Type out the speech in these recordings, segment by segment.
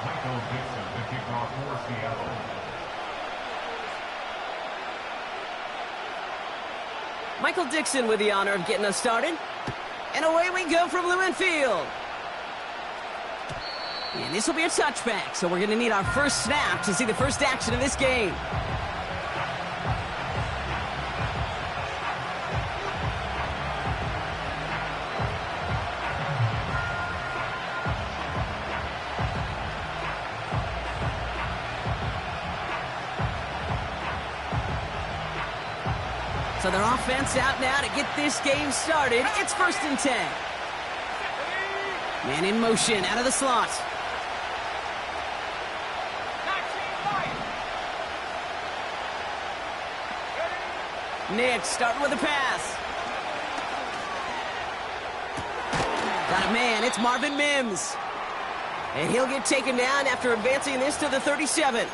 Michael Dixon, the kickoff for Seattle. Michael Dixon with the honor of getting us started. And away we go from Lumen Field. And this will be a touchback, so we're going to need our first snap to see the first action of this game. So their offense out now to get this game started. It's 1st and 10. Man in motion out of the slot. Nick starting with a pass. Got a man, it's Marvin Mims. And he'll get taken down after advancing this to the 37.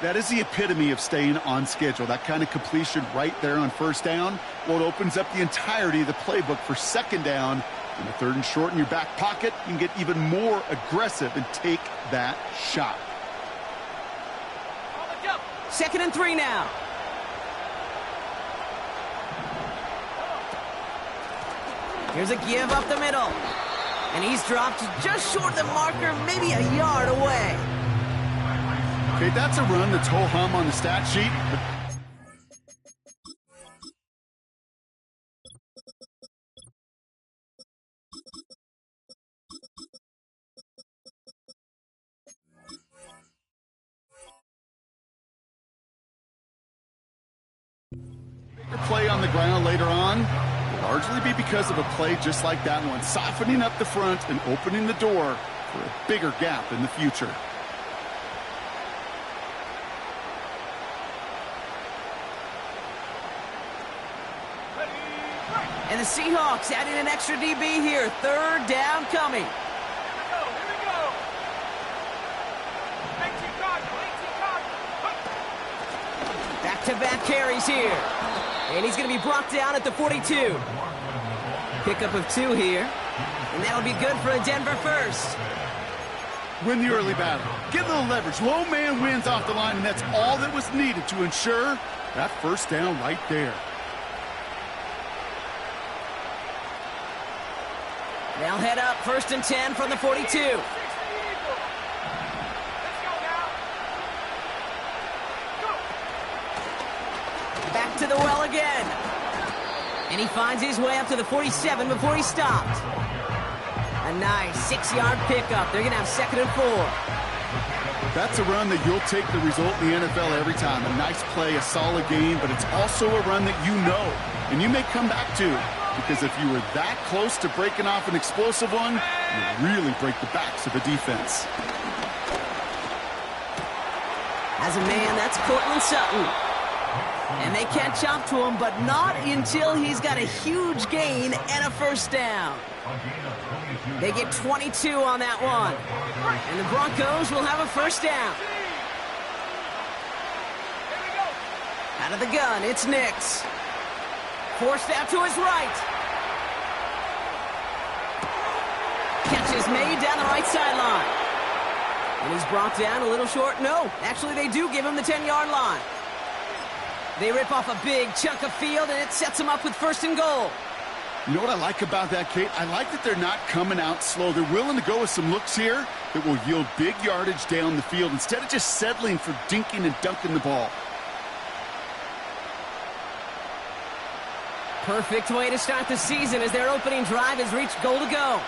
That is the epitome of staying on schedule. That kind of completion right there on 1st down. Well, it opens up the entirety of the playbook for 2nd down. In the 3rd and short in your back pocket, you can get even more aggressive and take that shot. 2nd and 3 now. Here's a give up the middle. And he's dropped just short of the marker, maybe a yard away. Okay, that's a run that's ho-hum on the stat sheet. Play on the ground later on will largely be because of a play just like that one, softening up the front and opening the door for a bigger gap in the future. And the Seahawks adding an extra DB here. 3rd down coming. Back-to-back carries here. And he's going to be brought down at the 42. Pickup of 2 here. And that'll be good for a Denver first. Win the early battle. Get a little leverage. Low man wins off the line, and that's all that was needed to ensure that 1st down right there. They'll head up 1st and 10 from the 42. Back to the well again. And he finds his way up to the 47 before he stopped. A nice 6-yard pickup. They're going to have 2nd and 4. That's a run that you'll take the result in the NFL every time. A nice play, a solid game, but it's also a run that you know and you may come back to. Because if you were that close to breaking off an explosive one, you really break the backs of a defense. As a man, that's Cortland Sutton. And they catch up to him, but not until he's got a huge gain and a 1st down. They get 22 on that one. And the Broncos will have a 1st down. Out of the gun, it's Nix. Forced out to his right. Catch is made down the right sideline. And he's brought down a little short. No, actually they do give him the 10-yard line. They rip off a big chunk of field, and it sets them up with 1st and goal. You know what I like about that, Kate? I like that they're not coming out slow. They're willing to go with some looks here that will yield big yardage down the field instead of just settling for dinking and dunking the ball. Perfect way to start the season as their opening drive has reached goal to go.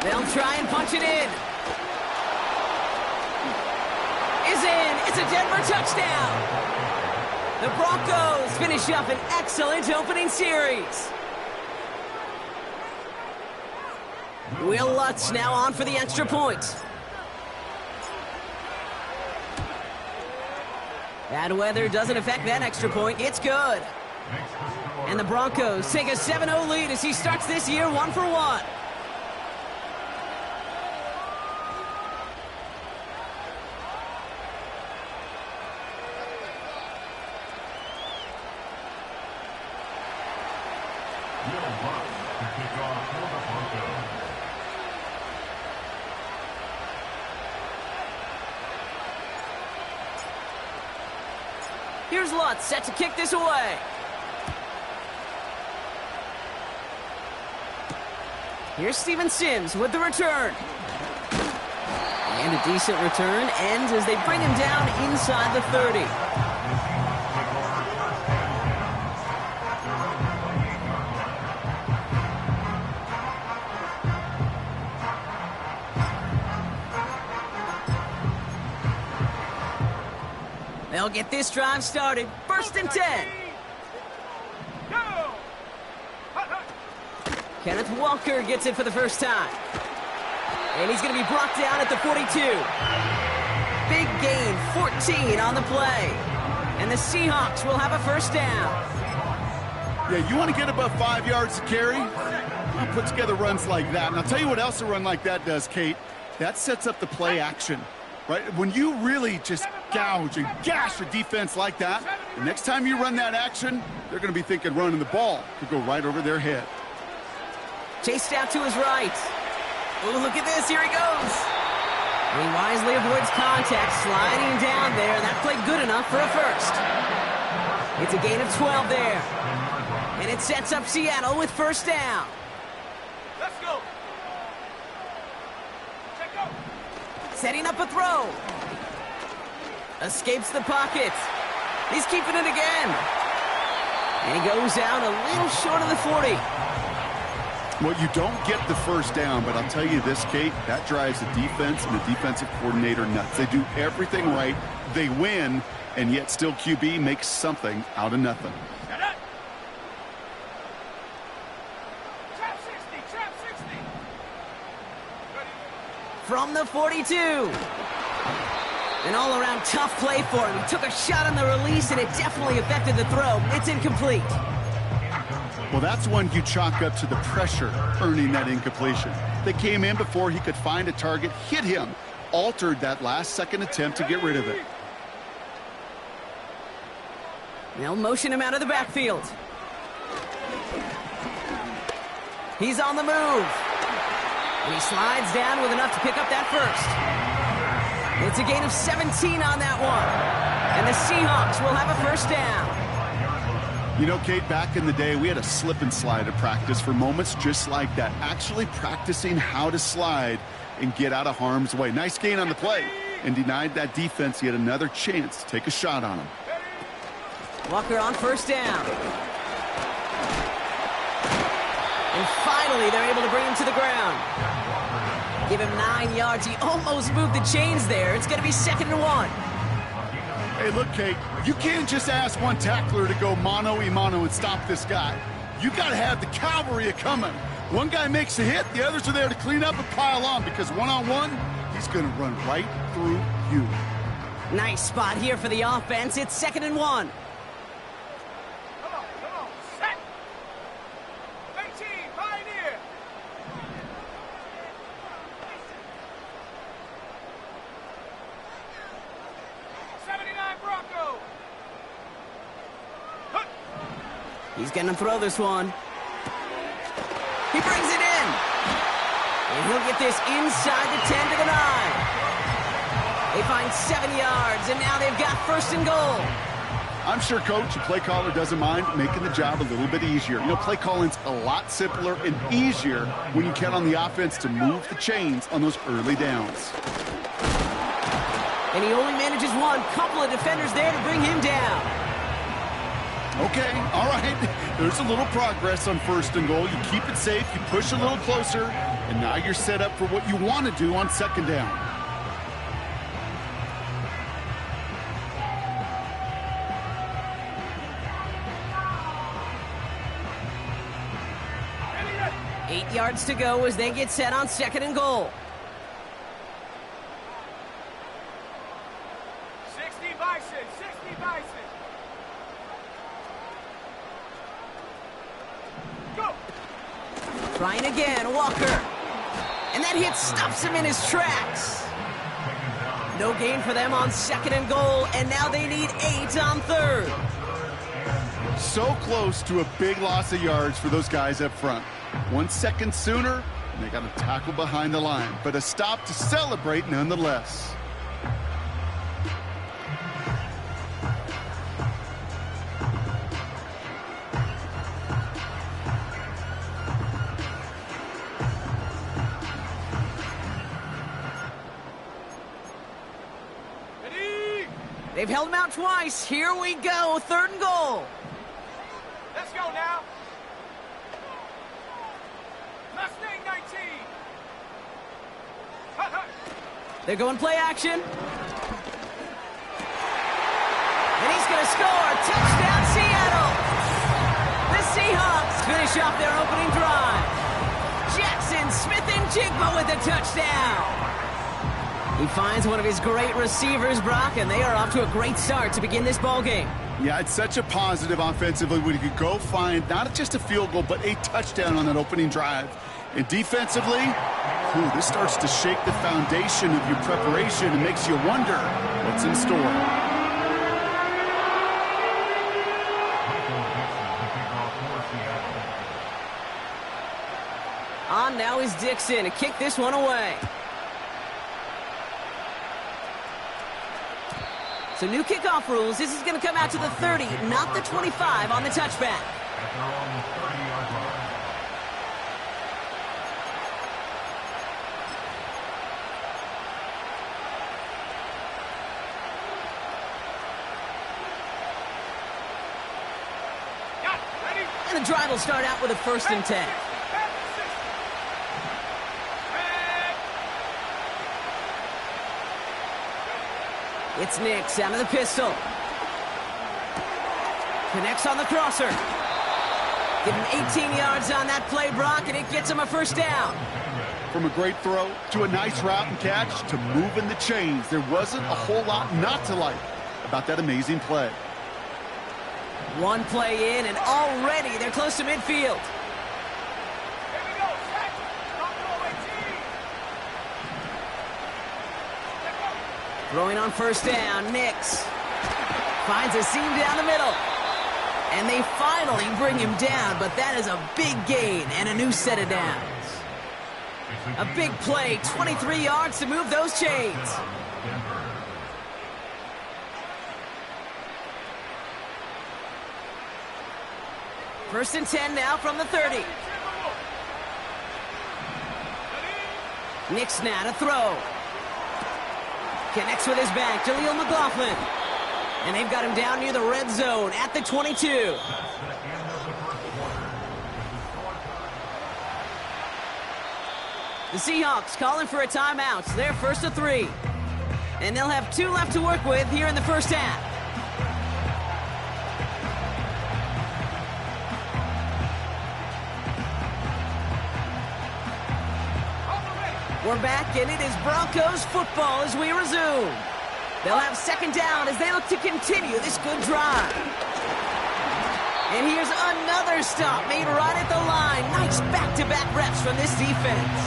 They'll try and punch it in. Is in. It's a Denver touchdown. The Broncos finish up an excellent opening series. Will Lutz now on for the extra point. Bad weather doesn't affect that extra point. It's good. And the Broncos take a 7-0 lead as he starts this year 1 for 1. Here's Lutz set to kick this away. Here's Steven Sims with the return. And a decent return ends as they bring him down inside the 30. They'll get this drive started. 1st and 10. Kenneth Walker gets it for the first time. And he's going to be brought down at the 42. Big gain, 14 on the play. And the Seahawks will have a first down. Yeah, you want to get above 5 yards to carry? You put together runs like that. And I'll tell you what else a run like that does, Kate. That sets up the play action, right? When you really just gouge and gash a defense like that, the next time you run that action, they're going to be thinking running the ball could go right over their head. Chased out to his right. Oh, look at this. Here he goes. And he wisely avoids contact, sliding down there. That played good enough for a first. It's a gain of 12 there. And it sets up Seattle with first down. Let's go. Check go. Setting up a throw. Escapes the pocket. He's keeping it again. And he goes out a little short of the 40. Well, you don't get the first down, but I'll tell you this, Kate, that drives the defense and the defensive coordinator nuts. They do everything right, they win, and yet still QB makes something out of nothing. Trap 60, trap 60. From the 42. An all-around tough play for him. He took a shot on the release, and it definitely affected the throw. It's incomplete. Well, that's one you chalk up to the pressure earning that incompletion. They came in before he could find a target, hit him, altered that last-second attempt to get rid of it. They'll motion him out of the backfield. He's on the move. And he slides down with enough to pick up that first. It's a gain of 17 on that one. And the Seahawks will have a first down. You know, Kate, back in the day, we had a slip and slide at practice for moments just like that. Actually practicing how to slide and get out of harm's way. Nice gain on the play and denied that defense yet another chance to take a shot on him. Walker on first down. And finally, they're able to bring him to the ground. Give him 9 yards. He almost moved the chains there. It's going to be 2nd and 1. Hey, look, Kate, you can't just ask one tackler to go mano-a-mano and stop this guy. You got to have the cavalry coming. One guy makes a hit, the others are there to clean up and pile on because one-on-one, he's going to run right through you. Nice spot here for the offense. It's 2nd and 1. Come on, set. 18, Pioneer. 79 Bronco. He's going to throw this one. He brings it in. And he'll get this inside the 10 to the 9. They find 7 yards, and now they've got 1st and goal. I'm sure, Coach, the play caller doesn't mind making the job a little bit easier. You know, play calling's a lot simpler and easier when you count on the offense to move the chains on those early downs. And he only manages one. Couple of defenders there to bring him down. Okay, all right. There's a little progress on 1st and goal. You keep it safe, you push a little closer, and now you're set up for what you want to do on 2nd down. Eight yards to go as they get set on 2nd and goal. 60 Bison, 60 Bison. Go. Trying again, Walker. And that hit stops him in his tracks. No gain for them on 2nd and goal, and now they need 8 on 3rd. So close to a big loss of yards for those guys up front. 1 second sooner, and they got a tackle behind the line, but a stop to celebrate nonetheless. They've held him out twice. Here we go, 3rd and goal. Let's go now. Mustang 19. Hut, hut. They're going play action. And he's going to score. Touchdown, Seattle. The Seahawks finish off their opening drive. Jackson Smith-Njigba with a touchdown. He finds one of his great receivers, Brock, and they are off to a great start to begin this ball game. Yeah, it's such a positive offensively when you could go find not just a field goal, but a touchdown on that opening drive. And defensively, this starts to shake the foundation of your preparation and makes you wonder what's in store. On now is Dixon to kick this one away. So new kickoff rules. This is going to come out to the 30, not the 25 on the touchback. And the drive will start out with a 1st and 10. It's Nix out of the pistol. Connects on the crosser. Give him 18 yards on that play, Brock, and it gets him a 1st down. From a great throw to a nice route and catch to moving the chains, there wasn't a whole lot not to like about that amazing play. One play in, and already they're close to midfield. Throwing on 1st down, Nix finds a seam down the middle. And they finally bring him down, but that is a big gain and a new set of downs. A big play, 23 yards to move those chains. First and 10 now from the 30. Nix now to throw. Connects with his back, Jaleel McLaughlin. And they've got him down near the red zone at the 22. The Seahawks calling for a timeout. They're 1st to 3. And they'll have 2 left to work with here in the 1st half. We're back, and it is Broncos football as we resume. They'll have 2nd down as they look to continue this good drive. And here's another stop made right at the line. Nice back-to-back reps from this defense.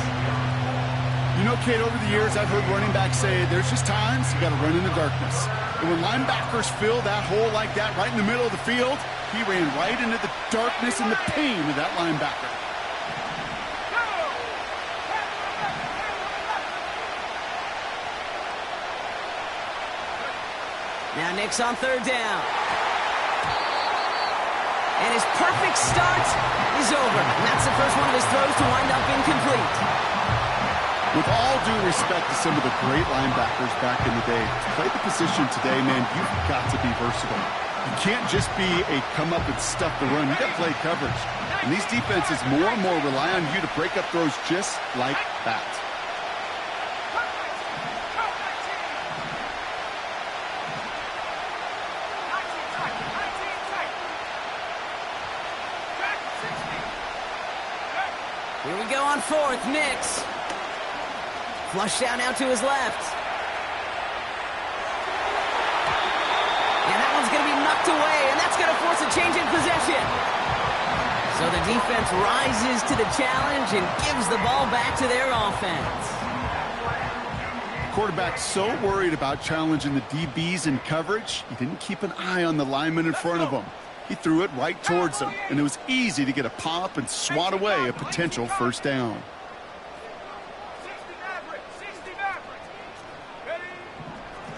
You know, Kate, over the years, I've heard running backs say there's just times you got to run in the darkness. And when linebackers fill that hole like that right in the middle of the field, he ran right into the darkness and the pain of that linebacker. Now Nix on 3rd down. And his perfect start is over. And that's the first one of his throws to wind up incomplete. With all due respect to some of the great linebackers back in the day, to play the position today, man, you've got to be versatile. You can't just be a come up and stuff the run. You got to play coverage. And these defenses more and more rely on you to break up throws just like that. Here we go on 4th, Nix. Flush down out to his left. And that one's going to be knocked away, and that's going to force a change in possession. So the defense rises to the challenge and gives the ball back to their offense. Quarterback so worried about challenging the DBs in coverage, he didn't keep an eye on the lineman in front of him. He threw it right towards him, and it was easy to get a pop and swat away a potential 1st down.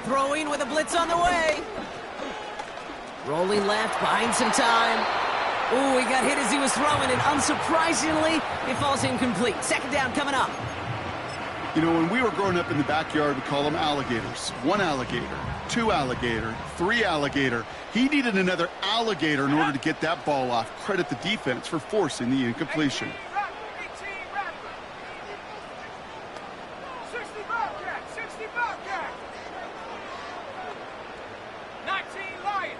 Throwing with a blitz on the way. Rolling left, buying some time. Ooh, he got hit as he was throwing, and unsurprisingly, it falls incomplete. 2nd down coming up. You know, when we were growing up in the backyard, we call them alligators. 1 alligator, 2 alligator, 3 alligator. He needed another alligator in order to get that ball off. Credit the defense for forcing the incompletion. 18 Rattler. 60 Bobcat. 60 Bobcat. 19 Lion.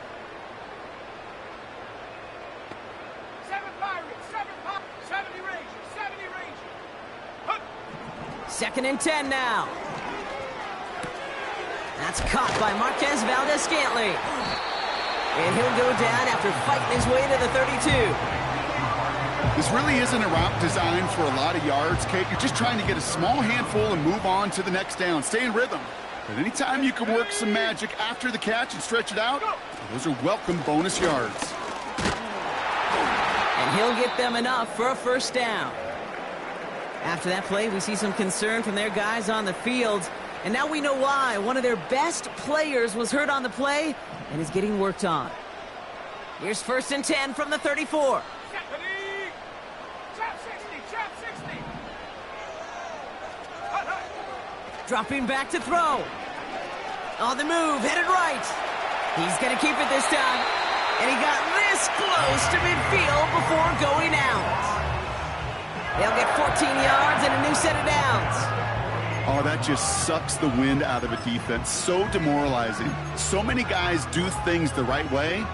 7 Pirates. 70 Rangers. 70 Rangers. Hup. 2nd and 10 now. That's caught by Marquez Valdez-Scantling. And he'll go down after fighting his way to the 32. This really isn't a route designed for a lot of yards, Kate. You're just trying to get a small handful and move on to the next down. Stay in rhythm. But anytime you can work some magic after the catch and stretch it out, those are welcome bonus yards. And he'll get them enough for a 1st down. After that play, we see some concern from their guys on the field. And now we know why. One of their best players was hurt on the play and is getting worked on. Here's 1st and 10 from the 34. Trap 60. Trap 60. Dropping back to throw. On the move, headed right. He's going to keep it this time. And he got this close to midfield before going out. They'll get 14 yards and a new set of downs. Oh, that just sucks the wind out of a defense. So demoralizing. So many guys do things the right way,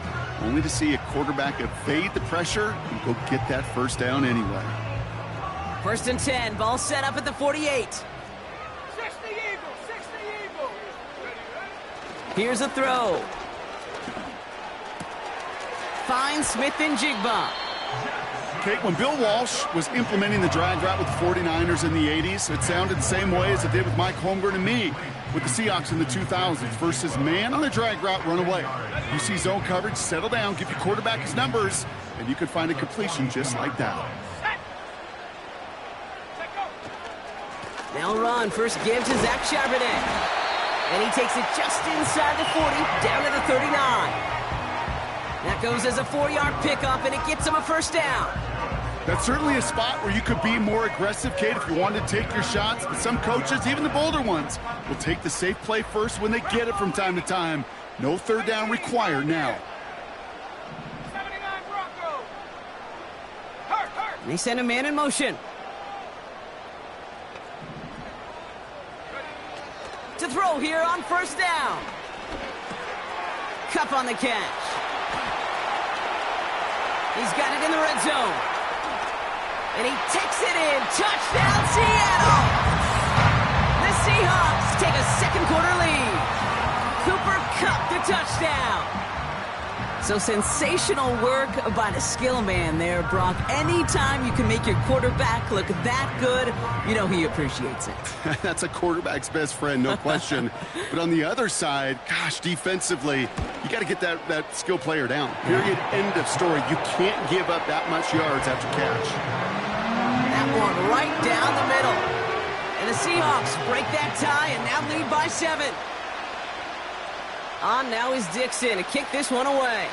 only to see a quarterback evade the pressure and go get that 1st down anyway. 1st and 10, ball set up at the 48. 60 Eagles. 60 Eagles. Here's a throw. Finds Smith and Jigba. Kate, when Bill Walsh was implementing the drag route with the 49ers in the 80s, it sounded the same way as it did with Mike Holmgren and me with the Seahawks in the 2000s versus man on the drag route, run away. You see zone coverage, settle down, give your quarterback his numbers, and you could find a completion just like that. They'll run. First give to Zach Charbonnet. And he takes it just inside the 40, down to the 39. That goes as a 4-yard pickup, and it gets him a 1st down. That's certainly a spot where you could be more aggressive, Kate, if you wanted to take your shots. But some coaches, even the bolder ones, will take the safe play first when they get it from time to time. No 3rd down required now. 79 Broncos. And they send a man in motion. To throw here on 1st down. Cup on the catch. He's got it in the red zone. And he takes it in. Touchdown, Seattle! The Seahawks take a 2nd quarter lead. Cooper Kupp the touchdown. So sensational work by the skill man there, Brock. Anytime you can make your quarterback look that good, you know he appreciates it. That's a quarterback's best friend, no question. But on the other side, gosh, defensively, you got to get that skill player down. Period, end of story. You can't give up that much yards after catch. That one right down the middle. And the Seahawks break that tie and now lead by 7. On now is Dixon to kick this one away.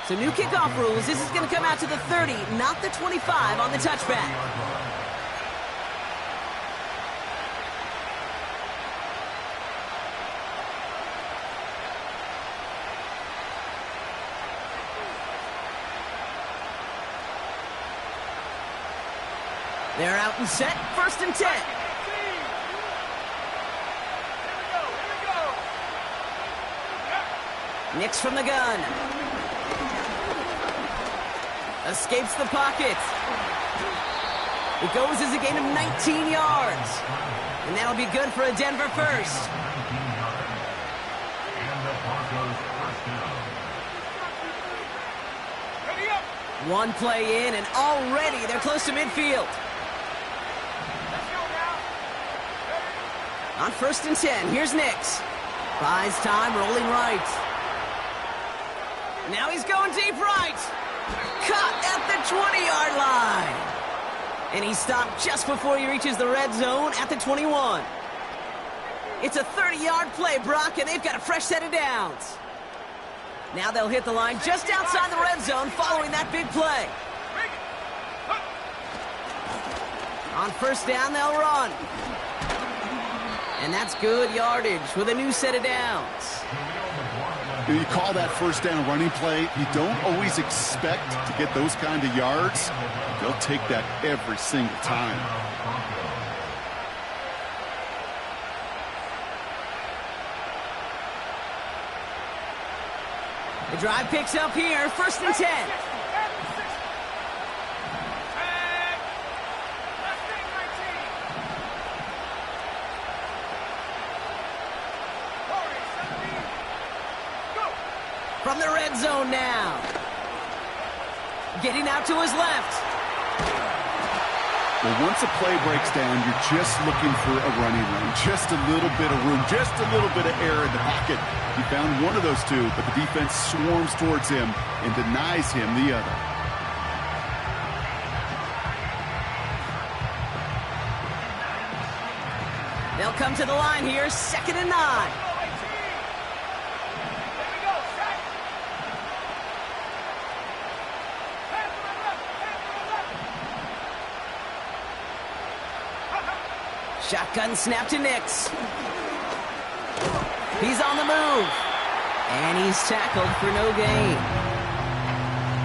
So new kickoff rules. This is going to come out to the 30, not the 25 on the touchback. They're out and set. 1st and 10. Nix from the gun. Escapes the pocket. It goes as a gain of 19 yards. And that'll be good for a Denver 1st. One play in, and already they're close to midfield. On 1st and 10, here's Nix. Buys time, rolling right. Now he's going deep right. Caught at the 20-yard line. And he stopped just before he reaches the red zone at the 21. It's a 30-yard play, Brock, and they've got a fresh set of downs. Now they'll hit the line just outside the red zone following that big play. On first down, they'll run. And that's good yardage with a new set of downs. You call that first down running play. You don't always expect to get those kind of yards. They'll take that every single time. The drive picks up here, first and 10. From the red zone now. Getting out to his left. Well, once a play breaks down, you're just looking for a running lane. Just a little bit of room, just a little bit of air in the pocket. He found one of those two, but the defense swarms towards him and denies him the other. They'll come to the line here, 2nd and 9. Shotgun snap to Nix. He's on the move. And he's tackled for no gain.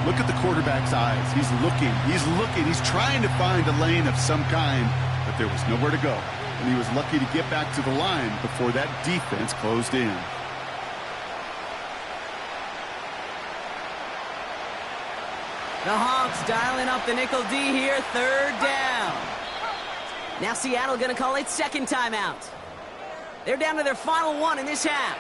Look at the quarterback's eyes. He's looking. He's trying to find a lane of some kind, but there was nowhere to go. And he was lucky to get back to the line before that defense closed in. The Hawks dialing up the nickel D here, 3rd down. Now Seattle going to call it 2nd timeout. They're down to their final one in this half.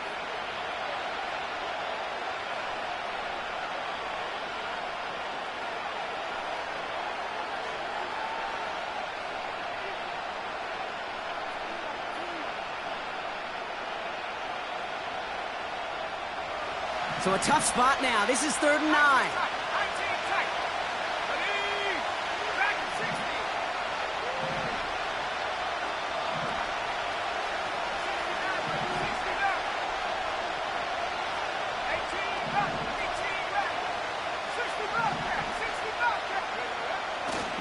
So a tough spot now. This is 3rd and 9.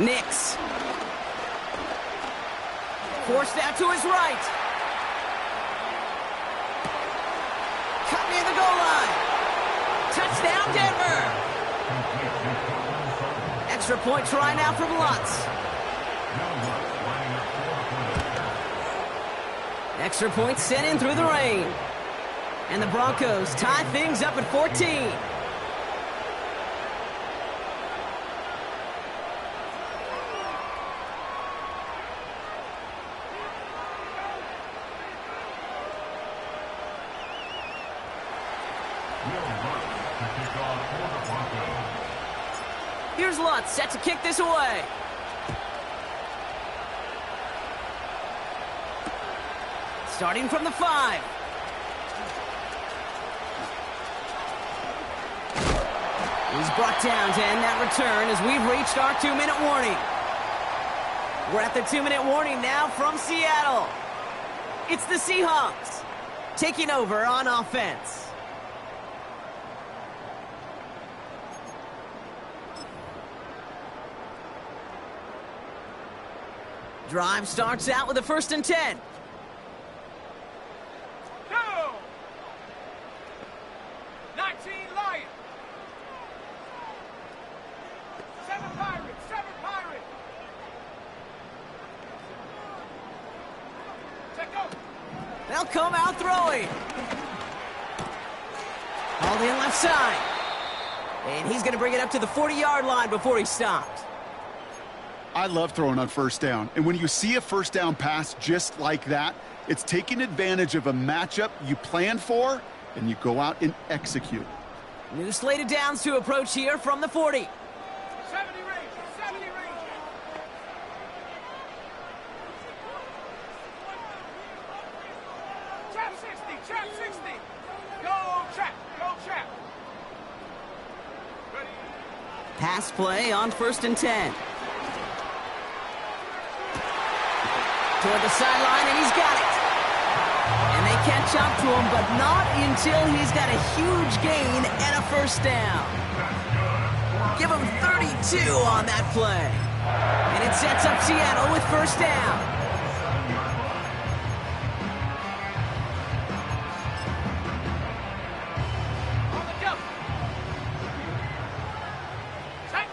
Nix. Forced out to his right. Cut near the goal line. Touchdown, Denver. Extra point try now from Lutz. Extra point sent in through the rain. And the Broncos tie things up at 14. Here's Lutz, set to kick this away. Starting from the 5. He's brought down to end that return as we've reached our 2-minute warning. We're at the 2-minute warning now from Seattle. It's the Seahawks taking over on offense. Drive starts out with a 1st and 10. Go! 19 Lions. 7 Pirates. 7 Pirates. Check out. They'll come out throwing. All in left side. And he's going to bring it up to the 40-yard line before he stopped. I love throwing on 1st down. And when you see a 1st down pass just like that, it's taking advantage of a matchup you planned for, and you go out and execute. New slate of downs to approach here from the 40. 70 Rangers. 70 Rangers. Trap 60. Trap 60. Go trap. Go trap. Ready. Pass play on 1st and 10. Toward the sideline, and he's got it. And they catch up to him, but not until he's got a huge gain and a 1st down. Give him 32 on that play. And it sets up Seattle with first down. On the jump. Set.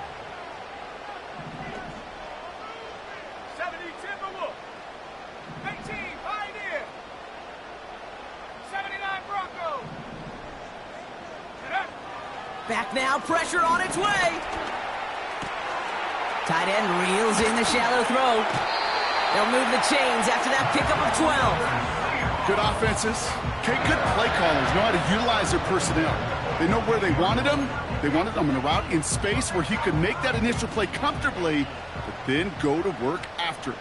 70 Timberwolves. 18 Pioneer. 79 Broncos. Back now, pressure on its way. Tight end reels in the shallow throw. They'll move the chains after that pickup of 12. Good offenses. Okay, good play callers know how to utilize their personnel. They know where they wanted him. They wanted him in a route in space where he could make that initial play comfortably, but then go to work after it.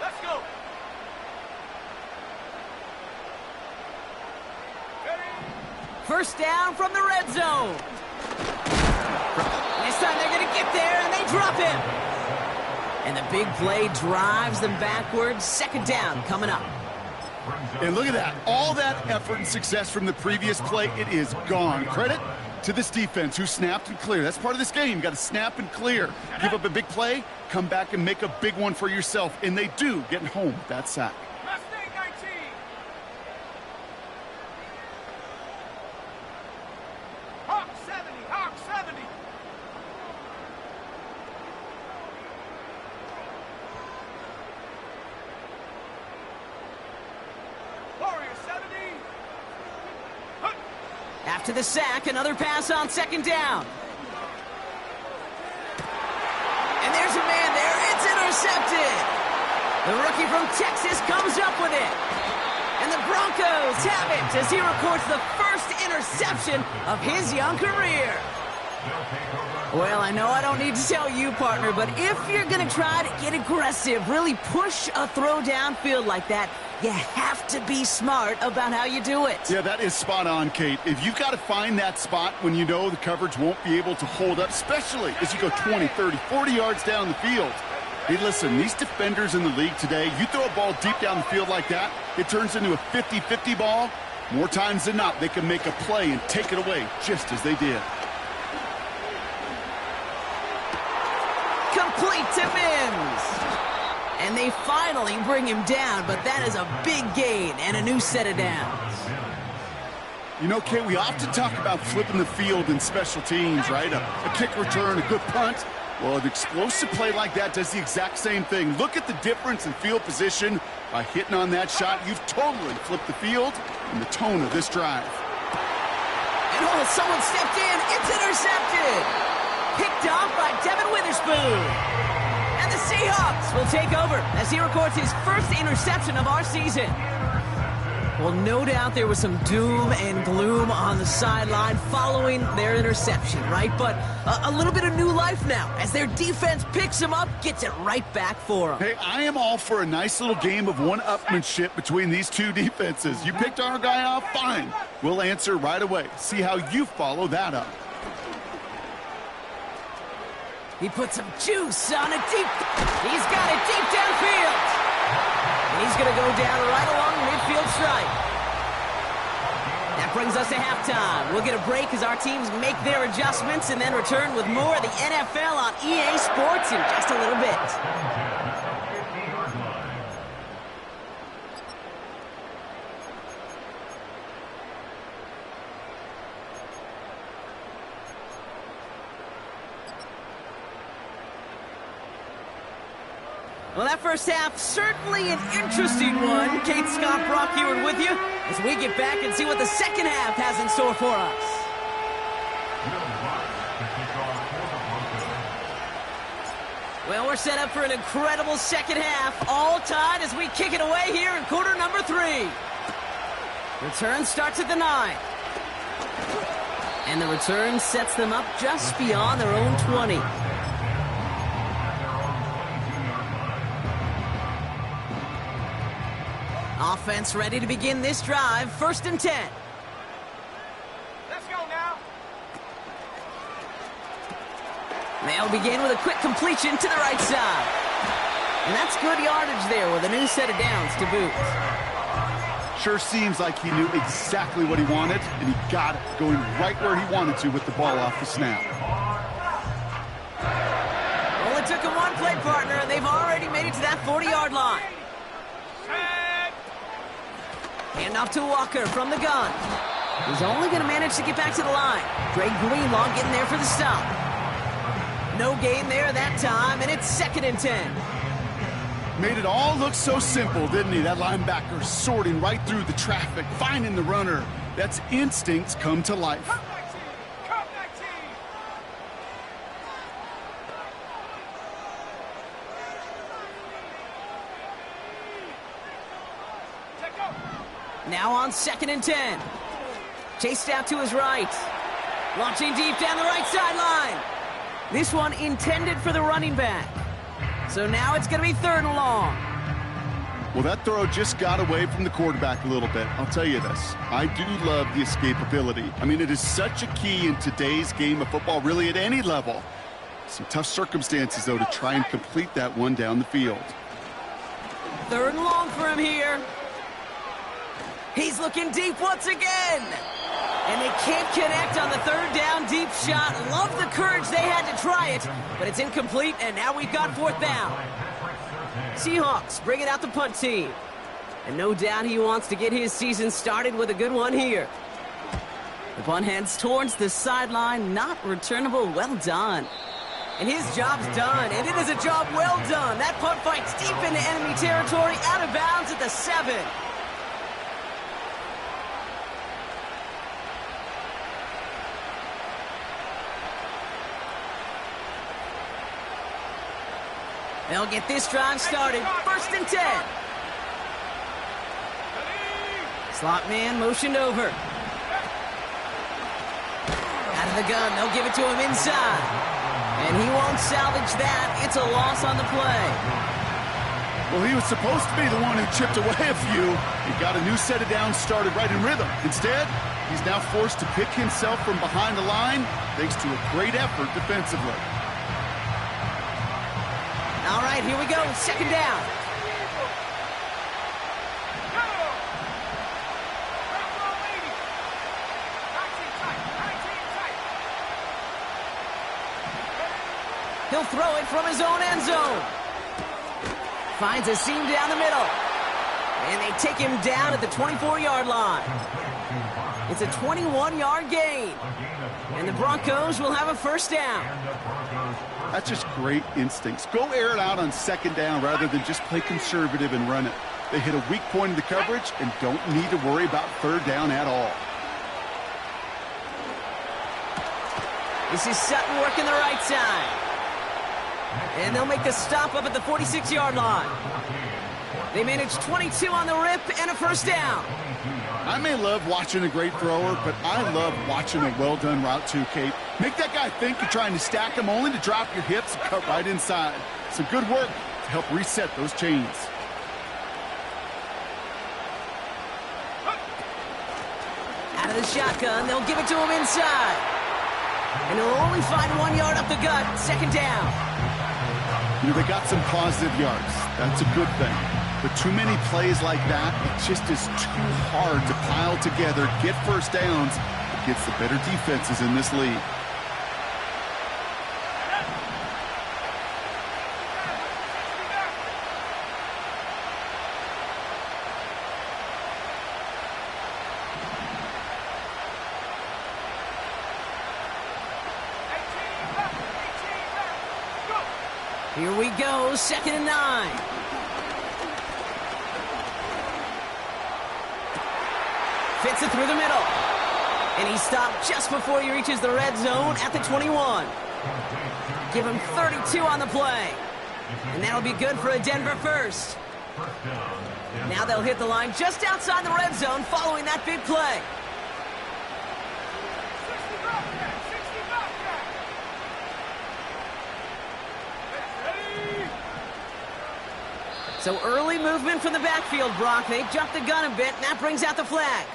Let's go. First down from the red zone. This time they're going to get there, and they drop him. And the big play drives them backwards. Second down coming up. And look at that. All that effort and success from the previous play, it is gone. Credit to this defense who snapped and cleared. That's part of this game. You got to snap and clear. Give up a big play, come back and make a big one for yourself. And they do, getting home with that sack. Mustang 19. Hawk 70. Hawk 70. Warrior 70. After the sack, another pass on second down. And there's a man there. It's intercepted. The rookie from Texas comes up with it. And the Broncos have it as he records the first interception of his young career. Well, I know I don't need to tell you, partner, but if you're going to try to get aggressive, really push a throw downfield like that, you have to be smart about how you do it. Yeah, that is spot on, Kate. If you've got to find that spot when you know the coverage won't be able to hold up, especially as you go 20, 30, 40 yards down the field. Hey, listen, these defenders in the league today, you throw a ball deep down the field like that, it turns into a 50-50 ball. More times than not, they can make a play and take it away, just as they did. Complete to Mims. And they finally bring him down, but that is a big gain and a new set of downs. You know, Kate, we often talk about flipping the field in special teams, right? A kick return, a good punt. Well, an explosive play like that does the exact same thing. Look at the difference in field position. By hitting on that shot, you've totally flipped the field and the tone of this drive. And oh, someone stepped in. It's intercepted. Picked off by Devin Witherspoon. And the Seahawks will take over as he records his first interception of our season. Well, no doubt there was some doom and gloom on the sideline following their interception, right? But a little bit of new life now as their defense picks him up, gets it right back for them. Hey, I am all for a nice little game of one-upmanship between these two defenses. You picked our guy off, fine. We'll answer right away. See how you follow that up. He put some juice on a deep... He's got it deep downfield. And he's going to go down right along the midfield stripe. That brings us to halftime. We'll get a break as our teams make their adjustments and then return with more of the NFL on EA Sports in just a little bit. Well, that first half, certainly an interesting one. Kate, Scott, Brock Eward with you as we get back and see what the second half has in store for us. Well, we're set up for an incredible second half, all tied as we kick it away here in quarter number 3. Return starts at the 9. And the return sets them up just beyond their own 20. Offense ready to begin this drive. 1st and 10. Let's go now. They'll begin with a quick completion to the right side. And that's good yardage there with a new set of downs to boot. Sure seems like he knew exactly what he wanted, and he got it, going right where he wanted to with the ball off the snap. Well, it's they've already made it to that 40-yard line. Hand off to Walker from the gun. He's only going to manage to get back to the line. Greg Greenlaw getting there for the stop. No gain there that time, and it's 2nd and 10. Made it all look so simple, didn't he? That linebacker sorting right through the traffic, finding the runner. That's instincts come to life. Come back team! Come back team! Check go! Now on 2nd and 10. Chased out to his right. Launching deep down the right sideline. This one intended for the running back. So now it's going to be 3rd and long. Well, that throw just got away from the quarterback a little bit. I'll tell you this. I do love the escapability. I mean, it is such a key in today's game of football, really at any level. Some tough circumstances, though, to try and complete that one down the field. 3rd and long for him here. He's looking deep once again. And they can't connect on the 3rd down deep shot. Love the courage they had to try it, but it's incomplete, and now we've got 4th down. Seahawks bringing out the punt team. And no doubt he wants to get his season started with a good one here. The punt heads towards the sideline, not returnable. Well done. And his job's done, and it is a job well done. That punt fights deep into enemy territory, out of bounds at the 7. They'll get this drive started. 1st and 10. Slot man motioned over. Out of the gun, they'll give it to him inside. And he won't salvage that. It's a loss on the play. Well, he was supposed to be the one who chipped away a few. He got a new set of downs started right in rhythm. Instead, he's now forced to pick himself from behind the line thanks to a great effort defensively. All right, here we go. 2nd down. He'll throw it from his own end zone. Finds a seam down the middle. And they take him down at the 24-yard line. It's a 21-yard gain. And the Broncos will have a 1st down. That's just great instincts. Go air it out on 2nd down rather than just play conservative and run it. They hit a weak point in the coverage and don't need to worry about 3rd down at all. This is Sutton working the right side. And they'll make the stop up at the 46-yard line. They manage 22 on the rip and a 1st down. I may love watching a great thrower, but I love watching a well-done route too, Kate. Make that guy think you're trying to stack him only to drop your hips and cut right inside. Some good work to help reset those chains. Out of the shotgun, they'll give it to him inside. And he'll only find 1 yard up the gut. 2nd down. You know, they got some positive yards. That's a good thing. But too many plays like that, it just is too hard to pile together, get 1st downs against the better defenses in this league. Here we go, 2nd and 9. Fits it through the middle. And he stopped just before he reaches the red zone at the 21. Give him 32 on the play. And that'll be good for a Denver 1st. Now they'll hit the line just outside the red zone following that big play. So early movement from the backfield, Brock. They jumped the gun a bit, and that brings out the flag.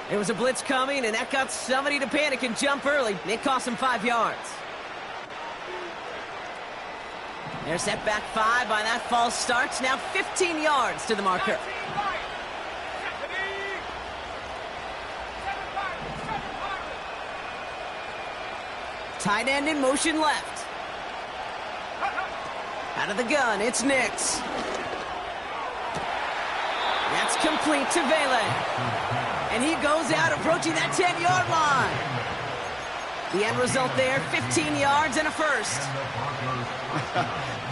There was a blitz coming, and that got somebody to panic and jump early. It cost them 5 yards. They're set back 5 by that false start. Now 15 yards to the marker. Tight end in motion left. Out of the gun, it's Nix. That's complete to Vele. And he goes out approaching that 10-yard line. The end result there, 15 yards and a first.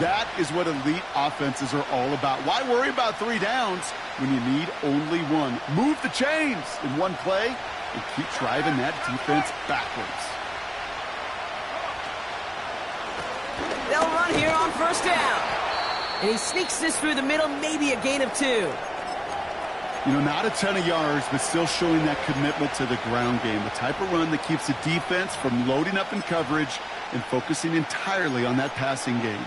That is what elite offenses are all about. Why worry about 3 downs when you need only one? Move the chains in one play and keep driving that defense backwards. They'll run here on first down. And he sneaks this through the middle, maybe a gain of 2. You know, not a ton of yards, but still showing that commitment to the ground game. The type of run that keeps the defense from loading up in coverage and focusing entirely on that passing game.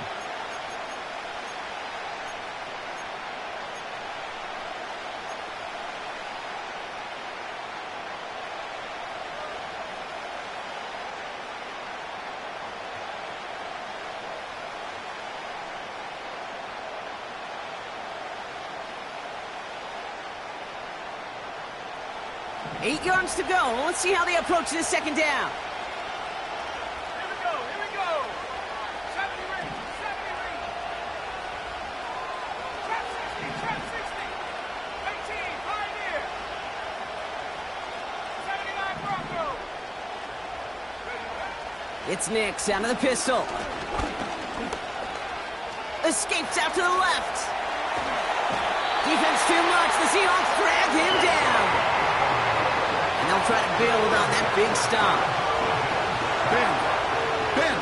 Eight yards to go. Let's see how they approach this second down. Here we go, here we go. 70 ready, 70 ready. Trap 60, 18, Pioneer. 79 Bronco. It's Nix out of the pistol. Escapes out to the left. Defense too much. The Seahawks drag him down. And they'll try to build on that big stop. Bend.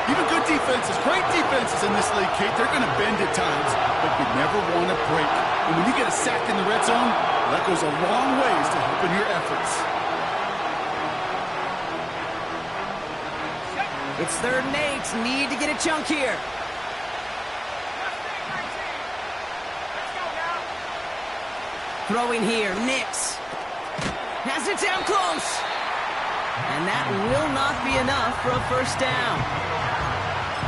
Even good defenses, great defenses in this league, Kate, they're going to bend at times, but they never want to break. And when you get a sack in the red zone, that goes a long ways to helping your efforts. It's 3rd and 8. Need to get a chunk here. Throwing here, Nix. Has it down close. And that will not be enough for a first down.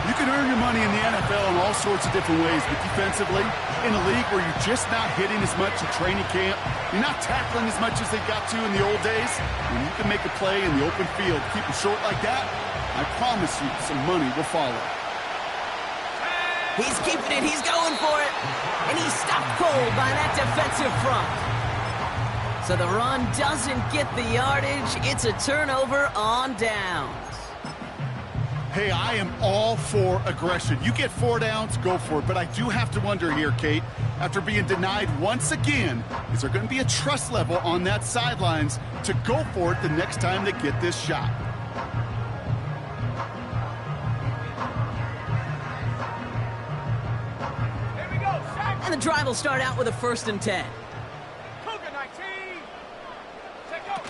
You can earn your money in the NFL in all sorts of different ways, but defensively, in a league where you're just not hitting as much in training camp, you're not tackling as much as they got to in the old days, when you can make a play in the open field, keep it short like that, I promise you some money will follow. He's keeping it. He's going for it. And he's stopped cold by that defensive front. So the run doesn't get the yardage. It's a turnover on downs. Hey, I am all for aggression. You get 4 downs, go for it. But I do have to wonder here, Kate, after being denied once again, is there going to be a trust level on that sidelines to go for it the next time they get this shot? Here we go, sack. And the drive will start out with a 1st and 10. Cougar 19. Take go.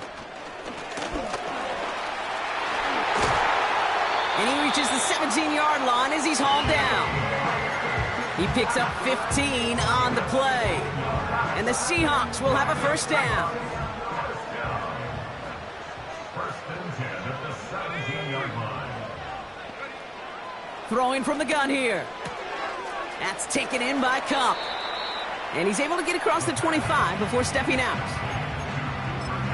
And he reaches the 17-yard line as he's hauled down. He picks up 15 on the play. And the Seahawks will have a first down. First and 10 at the 17-yard line. Throwing from the gun here. That's taken in by Cup. And he's able to get across the 25 before stepping out.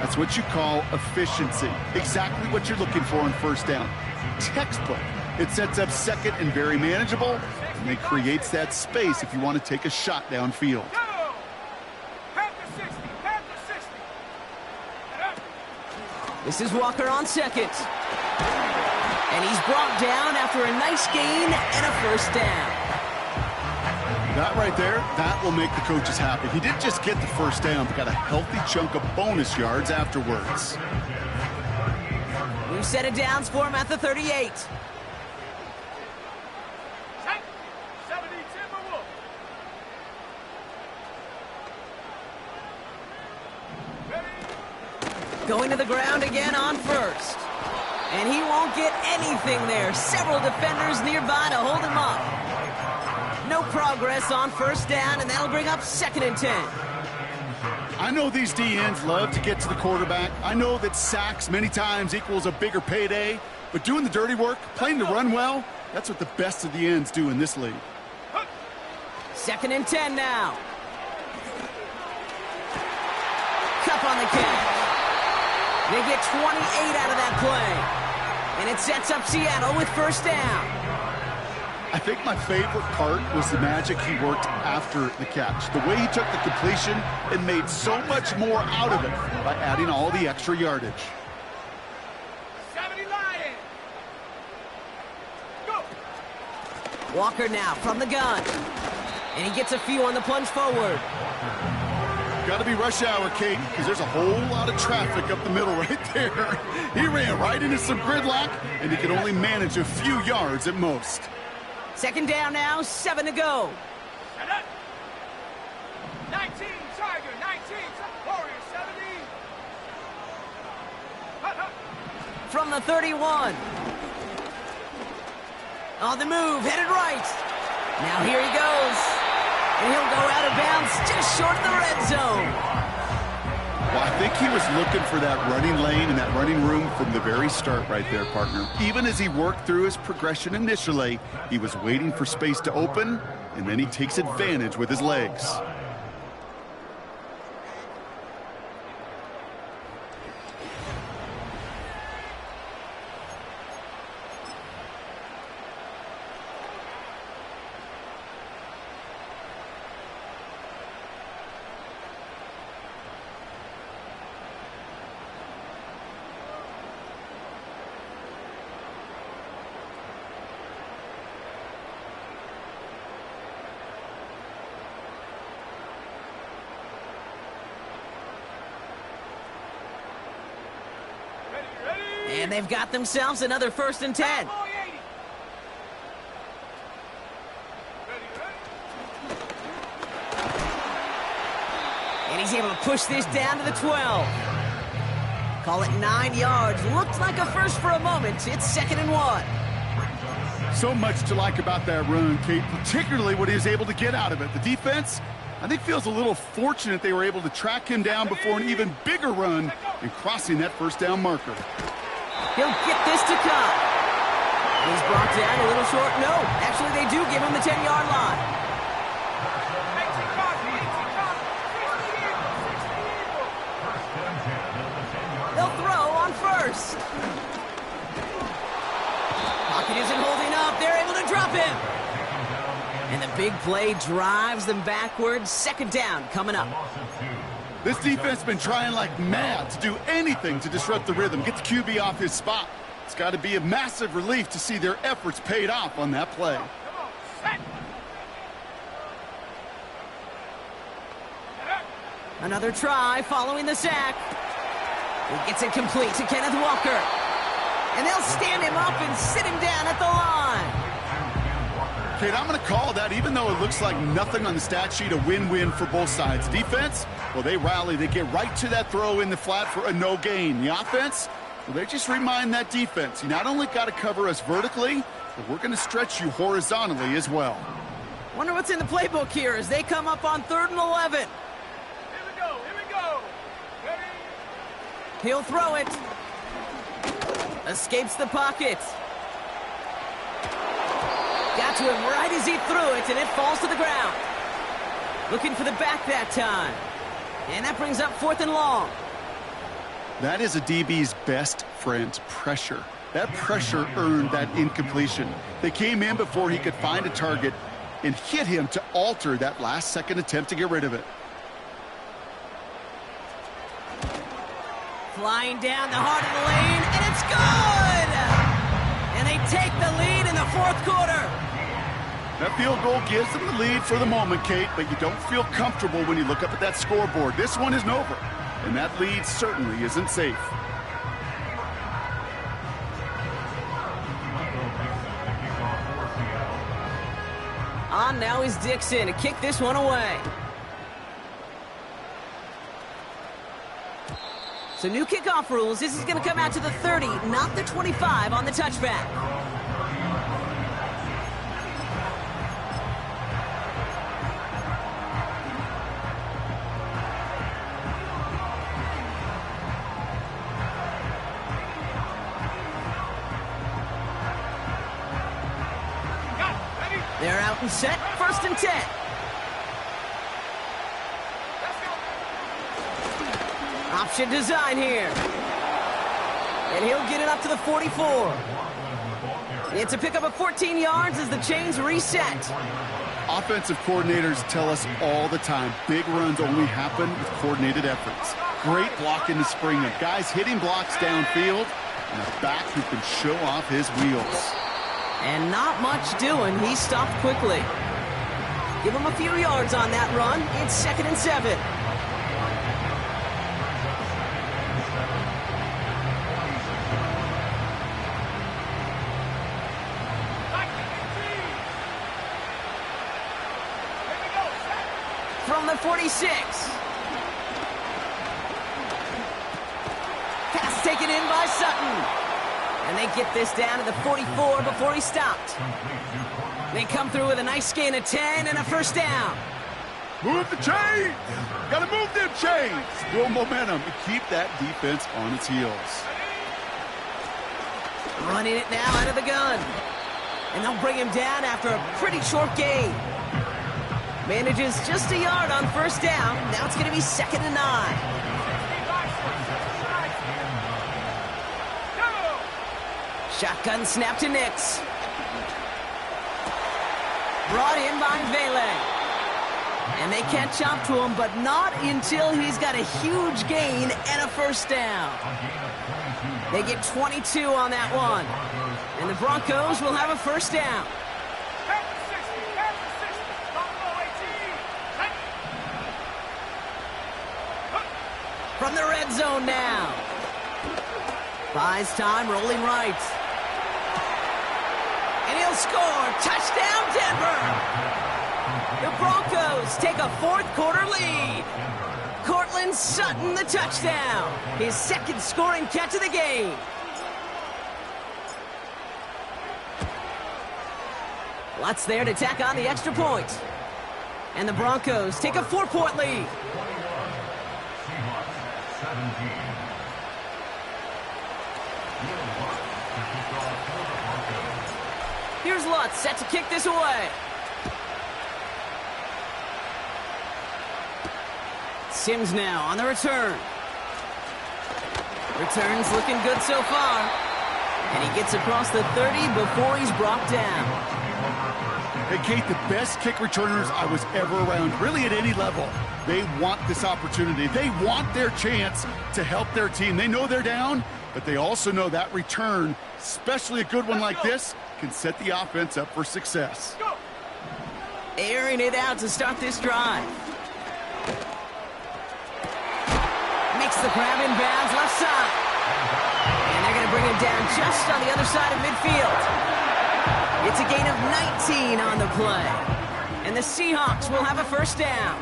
That's what you call efficiency. Exactly what you're looking for on first down. Textbook. It sets up second and very manageable, and it creates that space if you want to take a shot downfield. Go. Panther 60, Panther 60. And up. This is Walker on second. And he's brought down after a nice gain and a first down. That right there, that will make the coaches happy. He didn't just get the first down, but got a healthy chunk of bonus yards afterwards. We've set it downs for him at the 38. Sack. 70 Timberwolf. Ready. Going to the ground again on first. And he won't get anything there. Several defenders nearby to hold him up. No progress on first down, and that'll bring up 2nd and 10. I know these DNs love to get to the quarterback. I know that sacks many times equals a bigger payday, but doing the dirty work, playing the run well, that's what the best of the ends do in this league. 2nd and 10 now. Cup on the catch. They get 28 out of that play. And it sets up Seattle with first down. I think my favorite part was the magic he worked after the catch. The way he took the completion and made so much more out of it by adding all the extra yardage. 70 Lions. Go. Walker now from the gun. And he gets a few on the plunge forward. Got to be rush hour, Kate, because there's a whole lot of traffic up the middle right there. He ran right into some gridlock, and he could only manage a few yards at most. Second down now, 7 to go. Set up. 19 Tiger, 19 Warrior, 70. Hut, hut. From the 31. On the move, headed right. Now here he goes. And he'll go out of bounds just short of the red zone. Well, I think he was looking for that running lane and that running room from the very start right there, partner. Even as he worked through his progression initially, he was waiting for space to open, and then he takes advantage with his legs. And they've got themselves another 1st and 10. Boy, 80. Ready, ready. And he's able to push this down to the 12. Call it 9 yards. Looked like a first for a moment. It's 2nd and 1. So much to like about that run, Kate, particularly what he was able to get out of it. The defense, I think, feels a little fortunate they were able to track him down before an even bigger run and crossing that 1st down marker. He'll get this to come. He's brought down a little short. No, actually they do give him the 10-yard line. 18 Cosby, 18 Cosby. 60 Eagle, 60 Eagle. They'll throw on 1st. Pocket isn't holding up. They're able to drop him. And the big play drives them backwards. 2nd down coming up. This defense has been trying like mad to do anything to disrupt the rhythm, get the QB off his spot. It's got to be a massive relief to see their efforts paid off on that play. Come on, set. Set up. Another try following the sack. He gets it complete to Kenneth Walker. And they'll stand him up and sit him down at the line. Kate, I'm going to call that, even though it looks like nothing on the stat sheet, a win-win for both sides. Defense, well, they rally. They get right to that throw in the flat for a no gain. The offense, well, they just remind that defense, you not only got to cover us vertically, but we're going to stretch you horizontally as well. Wonder what's in the playbook here as they come up on 3rd and 11. Here we go, here we go. Ready? He'll throw it. Escapes the pocket. Got to him right as he threw it, and it falls to the ground. Looking for the back that time. And that brings up 4th and long. That is a DB's best friend, pressure. That pressure earned that incompletion. They came in before he could find a target and hit him to alter that last-second attempt to get rid of it. Flying down the heart of the lane, and it's good! And they take the lead in the 4th quarter. That field goal gives them the lead for the moment, Kate, but you don't feel comfortable when you look up at that scoreboard. This one isn't over, and that lead certainly isn't safe. On now is Dixon to kick this one away. So new kickoff rules. This is going to come out to the 30, not the 25 on the touchback. They're out and set. 1st and 10. Option design here. And he'll get it up to the 44. It's a pickup of 14 yards as the chains reset. Offensive coordinators tell us all the time, big runs only happen with coordinated efforts. Great block in the spring of guys hitting blocks downfield and a back who can show off his wheels. And not much doing. He stopped quickly. Give him a few yards on that run. It's 2nd and 7. From the 46. Pass taken in by Sutton. And they get this down to the 44 before he stopped. They come through with a nice gain of 10 and a first down. Move the chains! Gotta move them chains! Build momentum and keep that defense on its heels. Running it now out of the gun. And they'll bring him down after a pretty short gain. Manages just a yard on first down. Now it's going to be 2nd and 9. Shotgun snap to Nix. Brought in by Vele. And they can't chomp to him, but not until he's got a huge gain and a first down. They get 22 on that one. And the Broncos will have a first down. From the red zone now. Buys time, rolling right. And he'll score. Touchdown, Denver. The Broncos take a 4th quarter lead. Cortland Sutton, the touchdown. His 2nd scoring catch of the game. Lots there to tack on the extra point. And the Broncos take a 4-point lead. Here's Lutz set to kick this away. Sims now on the return. Return's looking good so far. And he gets across the 30 before he's brought down. Hey, Kate, the best kick returners I was ever around, really at any level. They want this opportunity. They want their chance to help their team. They know they're down, but they also know that return, especially a good one like this, can set the offense up for success. Airing it out to start this drive. Makes the grab in bounds left side. And they're going to bring him down just on the other side of midfield. It's a gain of 19 on the play. And the Seahawks will have a first down.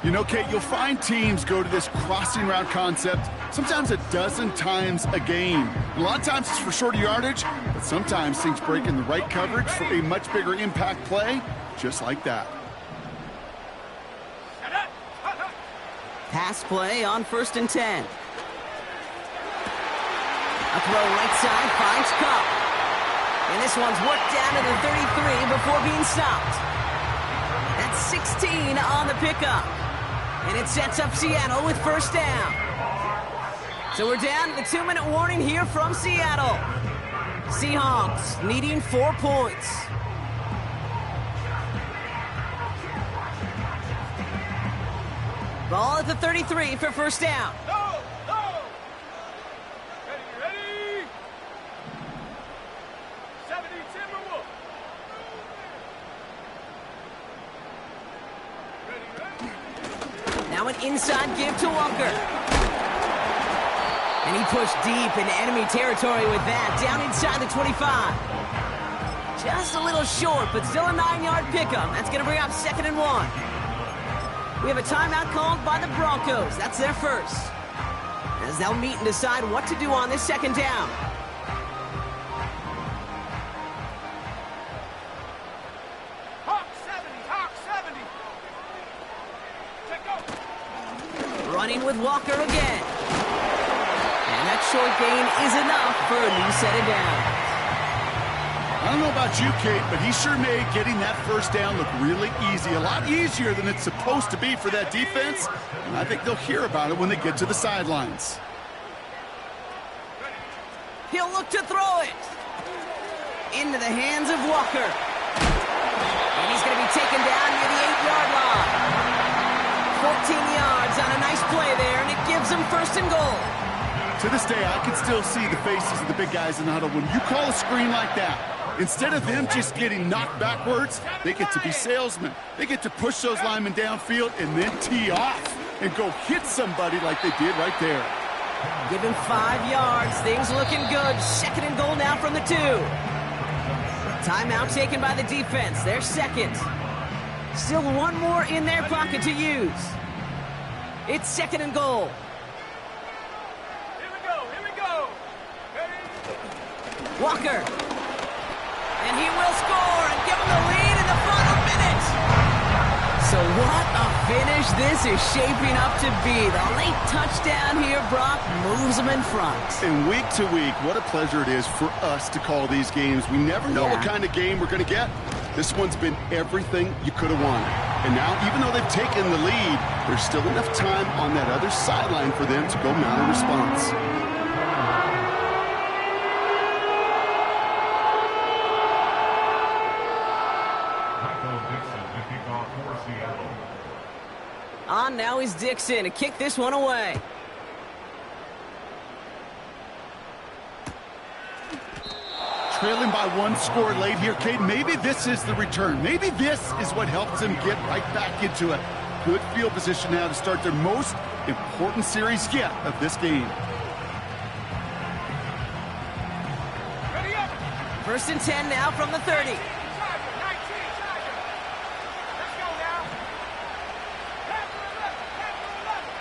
You know, Kate, you'll find teams go to this crossing route concept sometimes a dozen times a game. A lot of times it's for shorter yardage, but sometimes things break in the right coverage for a much bigger impact play, just like that. Pass play on 1st and 10. A throw right side finds Cup. And this one's worked down to the 33 before being stopped. That's 16 on the pickup. And it sets up Seattle with first down. So we're down to the 2-minute warning here from Seattle. Seahawks needing 4 points. Ball at the 33 for first down. Ready. 70 Timberwolves. Ready. Now an inside give to Walker. And he pushed deep into enemy territory with that, down inside the 25. Just a little short, but still a 9-yard pickup. That's going to bring up 2nd and 1. We have a timeout called by the Broncos. That's their first. As they'll meet and decide what to do on this 2nd down. Hawk 70. Check go. Running with Walker again. And that short gain is enough for a new set of downs. I don't know about you, Kate, but he sure made getting that first down look really easy. A lot easier than it's supposed to be for that defense. And I think they'll hear about it when they get to the sidelines. He'll look to throw it. into the hands of Walker. And he's going to be taken down near the 8-yard line. 14 yards on a nice play there, and it gives them first and goal. To this day, I can still see the faces of the big guys in the huddle. When you call a screen like that, instead of them just getting knocked backwards, they get to be salesmen. They get to push those linemen downfield and then tee off and go hit somebody like they did right there. Give him 5 yards. Things looking good. Second and goal now from the 2. Timeout taken by the defense. Their second. Still one more in their pocket to use. It's second and goal. Here we go. Ready? Walker. And he will score and give them the lead in the final minute. So what a finish this is shaping up to be. The late touchdown here, Brock, moves them in front. And week to week, what a pleasure it is for us to call these games. We never know what kind of game we're going to get. This one's been everything you could have wanted. And now, even though they've taken the lead, there's still enough time on that other sideline for them to go mount a response. On now is Dixon to kick this one away. Trailing by 1 score late here, Cade. Maybe this is the return. Maybe this is what helps them get right back into it. Good field position now to start their most important series yet of this game. Ready up. First and 10 now from the 30. 19, Let's go now. Pass to 11.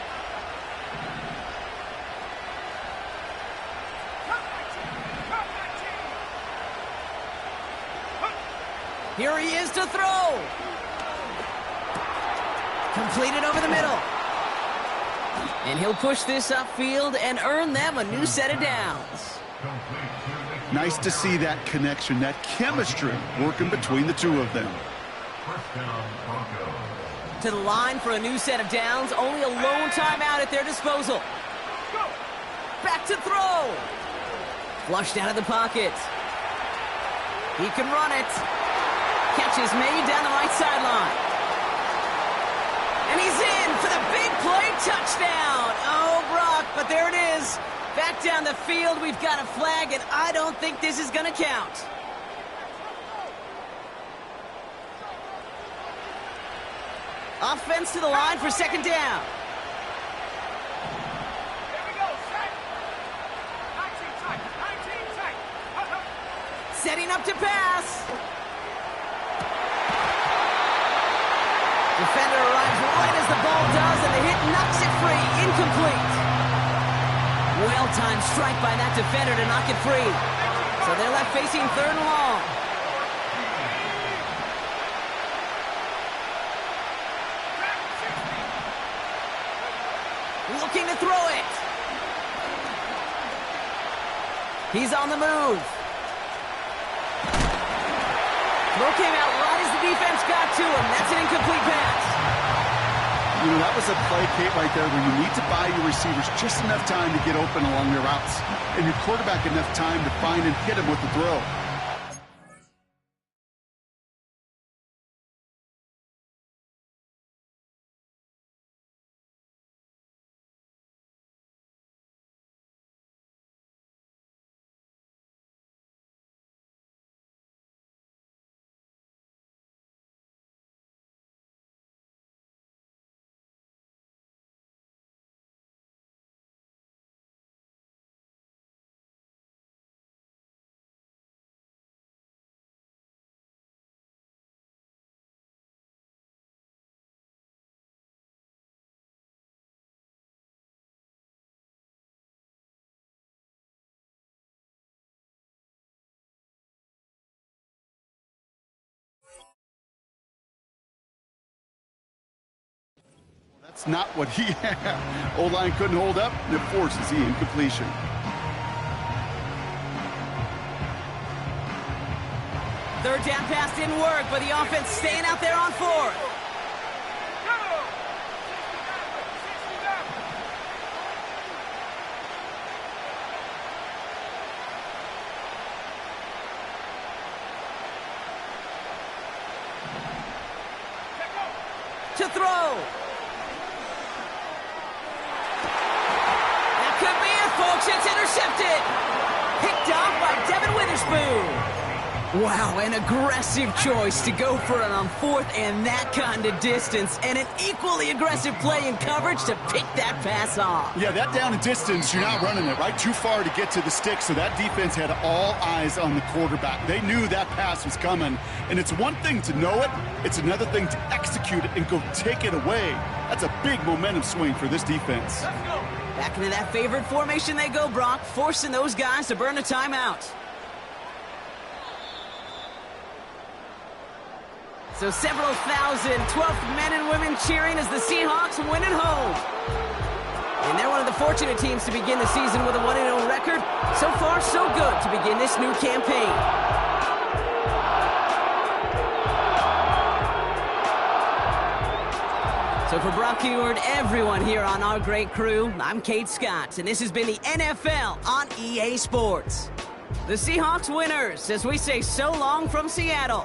Here he is to throw. Completed over the middle. And he'll push this upfield and earn them a new set of downs. Nice to see that connection, that chemistry working between the two of them. To the line for a new set of downs. Only a lone timeout at their disposal. Back to throw. Flushed out of the pocket. He can run it. Catch is made down the right sideline. And he's in for the big play touchdown. Oh, Brock, but there it is. Back down the field, we've got a flag, and I don't think this is going to count. Offense to the line for second down. Here we go. Set. 19 tight. Setting up to pass. Defender arrives right as the ball does, and the hit knocks it free. Incomplete. Well-timed strike by that defender to knock it free. So they're left facing third and long. Looking to throw it. He's on the move. Throw came out right as the defense got to him. That's an incomplete pass. You know, that was a play, Kate, right there where you need to buy your receivers just enough time to get open along their routes, and your quarterback enough time to find and hit him with the throw. That's not what he had. O-line couldn't hold up, and it forces the incompletion. Third down pass didn't work, but the offense staying out there on fourth. to throw. That could be it, folks. It's intercepted. Picked off by Devin Witherspoon. Wow, an aggressive choice to go for it on 4th and that kind of distance, and an equally aggressive play in coverage to pick that pass off. Yeah, that down and distance, you're not running it, right? Too far to get to the stick, so that defense had all eyes on the quarterback. They knew that pass was coming, and it's one thing to know it, it's another thing to execute it and go take it away. That's a big momentum swing for this defense. Back into that favorite formation they go, Brock, forcing those guys to burn a timeout. So several thousand 12th men and women cheering as the Seahawks win at home. And they're one of the fortunate teams to begin the season with a 1-0 record. So far, so good to begin this new campaign. So for Brock Heward, everyone here on our great crew, I'm Kate Scott, and this has been the NFL on EA Sports. The Seahawks winners, as we say so long from Seattle.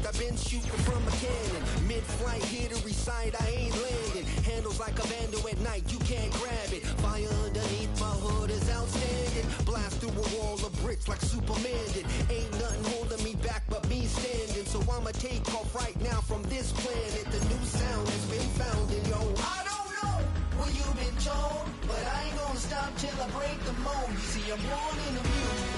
I've been shooting from a cannon. Mid-flight, here to recite, I ain't landing. Handles like a vandal at night, you can't grab it. Fire underneath my hood is outstanding. Blast through a wall of bricks like Superman did. Ain't nothing holding me back but me standing. So I'ma take off right now from this planet. The new sound has been found in yo. I don't know what you've been told, but I ain't gonna stop till I break the mold. You see, I'm born in the music.